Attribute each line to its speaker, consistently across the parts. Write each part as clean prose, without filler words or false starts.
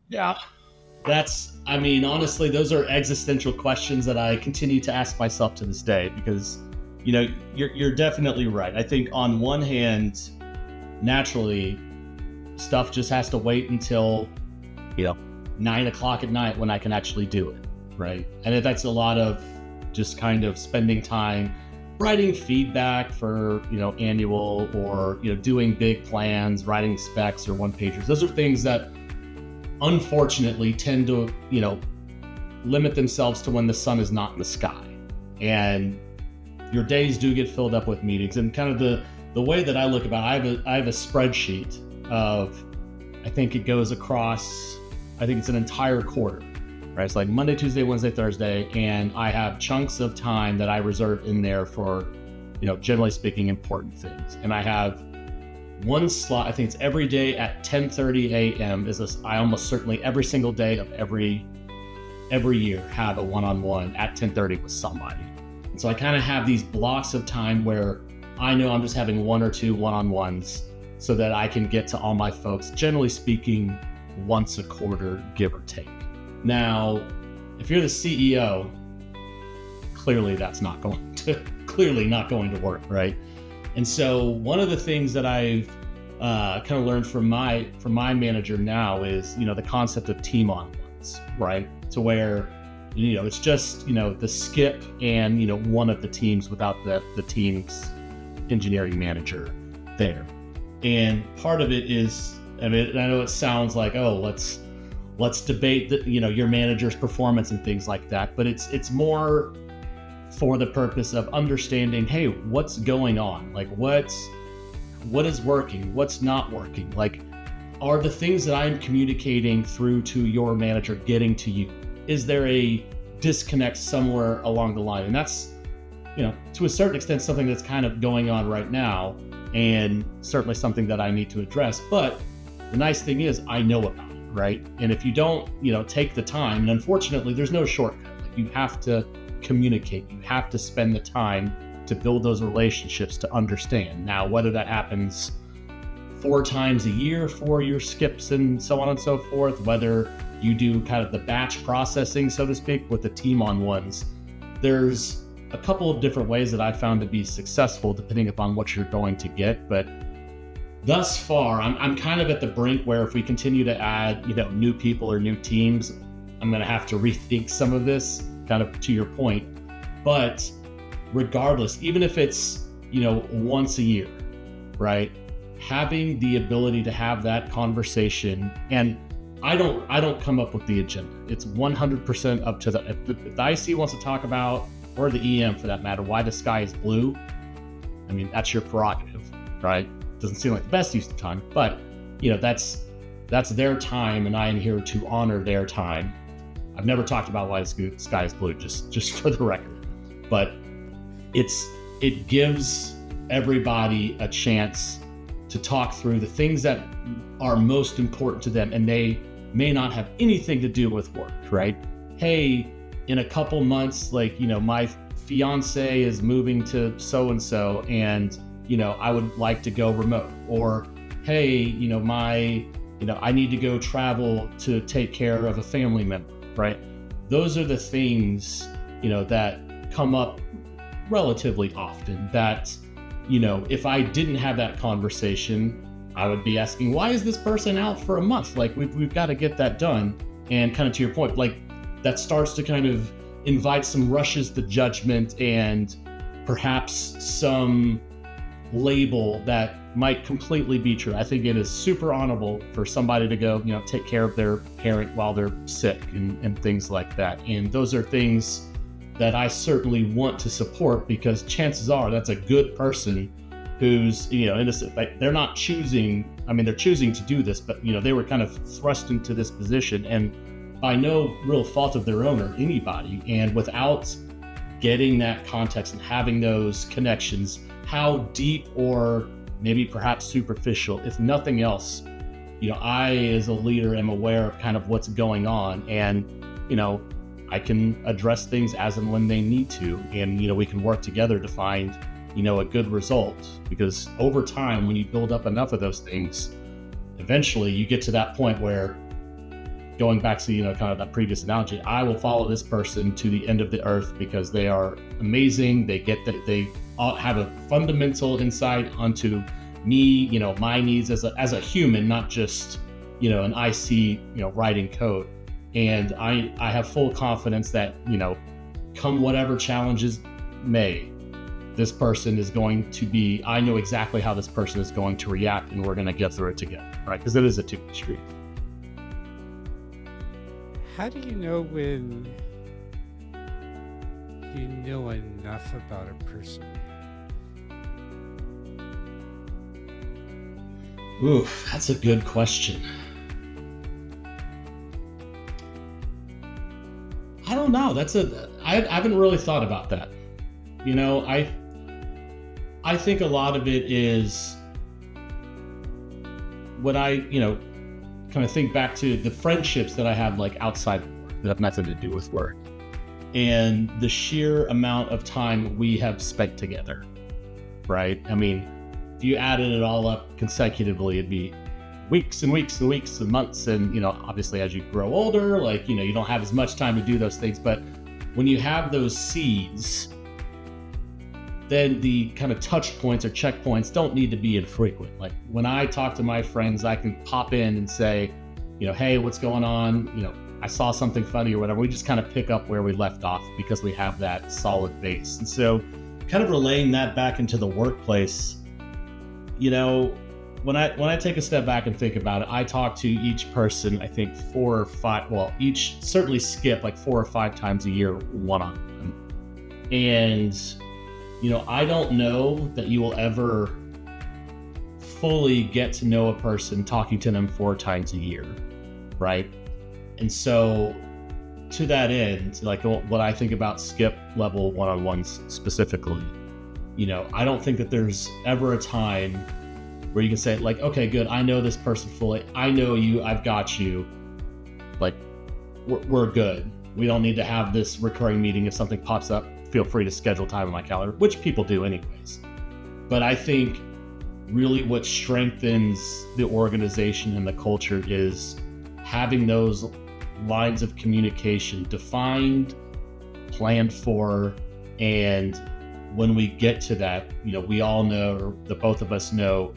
Speaker 1: Yeah. I mean, honestly, those are existential questions that I continue to ask myself to this day because, you're definitely right. I think on one hand, naturally, stuff just has to wait until, you know, 9 o'clock at night when I can actually do it. Right. And that's a lot of just kind of spending time writing feedback for, annual or, doing big plans, writing specs or one pagers. Those are things that unfortunately tend to, limit themselves to when the sun is not in the sky. And your days do get filled up with meetings. And kind of the way that I look about it, I have a spreadsheet of, I think it goes across, I think it's an entire quarter, right? It's like Monday, Tuesday, Wednesday, Thursday. And I have chunks of time that I reserve in there for, generally speaking, important things. And I have one slot, I think it's every day at 10:30 a.m. I almost certainly every single day of every year have a one-on-one at 10:30 with somebody. And so I kind of have these blocks of time where I know I'm just having one or two one-on-ones so that I can get to all my folks, generally speaking, once a quarter, give or take. Now, if you're the CEO, clearly that's clearly not going to work, right? And so one of the things that I've kind of learned from my manager now is, the concept of team on-ones, right? To where, it's just, the skip and, one of the teams without the team's engineering manager there. And part of it is, I know it sounds like, oh, let's debate your manager's performance and things like that, but it's more for the purpose of understanding, hey, what's going on? Like what is working? What's not working? Like, are the things that I'm communicating through to your manager getting to you? Is there a disconnect somewhere along the line? And that's, to a certain extent, something that's kind of going on right now, and certainly something that I need to address. But the nice thing is I know about it, right? And if you don't, take the time, and unfortunately there's no shortcut. Like, you have to communicate. You have to spend the time to build those relationships to understand. Now, whether that happens 4 times a year for your skips and so on and so forth, whether you do kind of the batch processing, so to speak, with the team on ones, there's a couple of different ways that I found to be successful depending upon what you're going to get. But thus far, I'm kind of at the brink where if we continue to add, new people or new teams, I'm going to have to rethink some of this, kind of to your point. But regardless, even if it's, once a year, right? Having the ability to have that conversation, and I don't come up with the agenda. It's 100% up to if the IC wants to talk about, or the EM for that matter, why the sky is blue. I mean, that's your prerogative, right? Doesn't seem like the best use of time, but that's their time, and I am here to honor their time. I've never talked about why the sky is blue, just for the record, but it gives everybody a chance to talk through the things that are most important to them, and they may not have anything to do with work, right? Hey, in a couple months, like, my fiance is moving to so-and-so, and, I would like to go remote. Or, hey, I need to go travel to take care of a family member, right? Those are the things, that come up relatively often that, if I didn't have that conversation, I would be asking, why is this person out for a month? Like, we've got to get that done. And kind of to your point, like, that starts to kind of invite some rushes to judgment and perhaps some label that might completely be true. I think it is super honorable for somebody to go, take care of their parent while they're sick and things like that. And those are things that I certainly want to support, because chances are that's a good person who's, innocent. Like, they're not choosing, they're choosing to do this, but, they were kind of thrust into this position, and by no real fault of their own or anybody. And without getting that context and having those connections, how deep or maybe perhaps superficial, if nothing else, I as a leader am aware of kind of what's going on, and, I can address things as and when they need to, and, we can work together to find, a good result. Because over time, when you build up enough of those things, eventually you get to that point where going back to, kind of that previous analogy, I will follow this person to the end of the earth because they are amazing. They get that they all have a fundamental insight onto me, my needs as a human, not just, an IC, writing code. And I have full confidence that, come whatever challenges may, this person is going to be, I know exactly how this person is going to react, and we're going to get through it together, right? Because it is a two-way street.
Speaker 2: How do you know when you know enough about a person?
Speaker 1: Ooh, that's a good question. I don't know. I haven't really thought about that. I think a lot of it is when I, kind of think back to the friendships that I have like outside of work that have nothing to do with work, and the sheer amount of time we have spent together, right? I mean, if you added it all up consecutively, it'd be weeks and weeks and weeks and months. And, obviously as you grow older, like, you don't have as much time to do those things. But when you have those seeds, then the kind of touch points or checkpoints don't need to be infrequent. Like when I talk to my friends, I can pop in and say, hey, what's going on? I saw something funny or whatever. We just kind of pick up where we left off because we have that solid base. And so kind of relaying that back into the workplace, when I take a step back and think about it, I talk to each person, I think 4 or 5, each certainly skip like 4 or 5 times a year, one-on-one. And, I don't know that you will ever fully get to know a person talking to them 4 times a year, right? And so to that end, like what I think about skip level one-on-ones specifically, I don't think that there's ever a time where you can say like, okay, good, I know this person fully. I know you, I've got you. Like, we're good. We don't need to have this recurring meeting. If something pops up, feel free to schedule time on my calendar, which people do anyways. But I think really what strengthens the organization and the culture is having those lines of communication defined, planned for, and when we get to that, we all know, or the both of us know,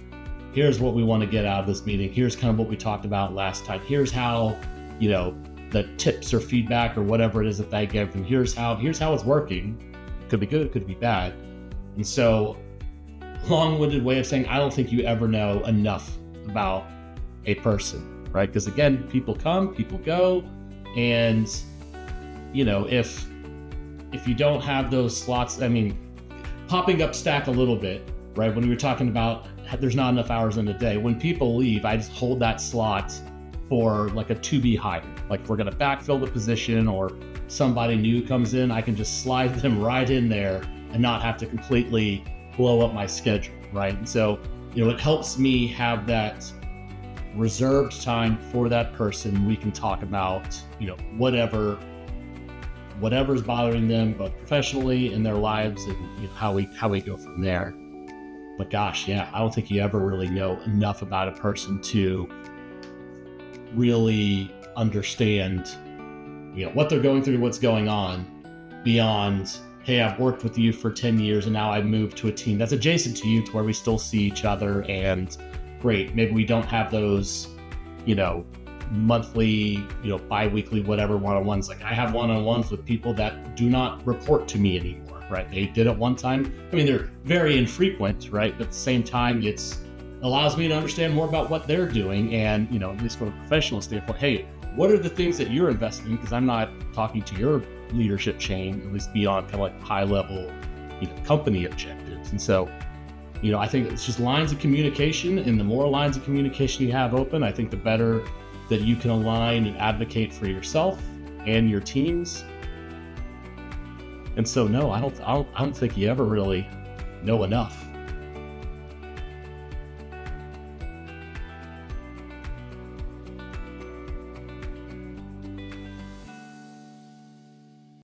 Speaker 1: here's what we want to get out of this meeting. Here's kind of what we talked about last time. Here's how, the tips or feedback or whatever it is that they give them. Here's how it's working. Could be good, could be bad. And so, long-winded way of saying, I don't think you ever know enough about a person, right? Because again, people come, people go, and if you don't have those slots, popping up stack a little bit, right? When we were talking about there's not enough hours in a day, when people leave, I just hold that slot for like a to be hired. Like if we're going to backfill the position or somebody new comes in, I can just slide them right in there and not have to completely blow up my schedule, right? And so, it helps me have that reserved time for that person. We can talk about, whatever's bothering them, both professionally in their lives, and how we go from there. But gosh, yeah, I don't think you ever really know enough about a person to really understand, what they're going through, what's going on, beyond, hey, I've worked with you for 10 years and now I've moved to a team that's adjacent to you to where we still see each other, and great, maybe we don't have those, monthly, bi-weekly, whatever one-on-ones. Like I have one-on-ones with people that do not report to me anymore, right? They did it one time. They're very infrequent, right? But at the same time, it's allows me to understand more about what they're doing, and at least from a professional standpoint, hey, what are the things that you're investing in? Because I'm not talking to your leadership chain, at least beyond kind of like high level, company objectives. And so, I think it's just lines of communication, and the more lines of communication you have open, I think the better that you can align and advocate for yourself and your teams. And so, no, I don't think you ever really know enough.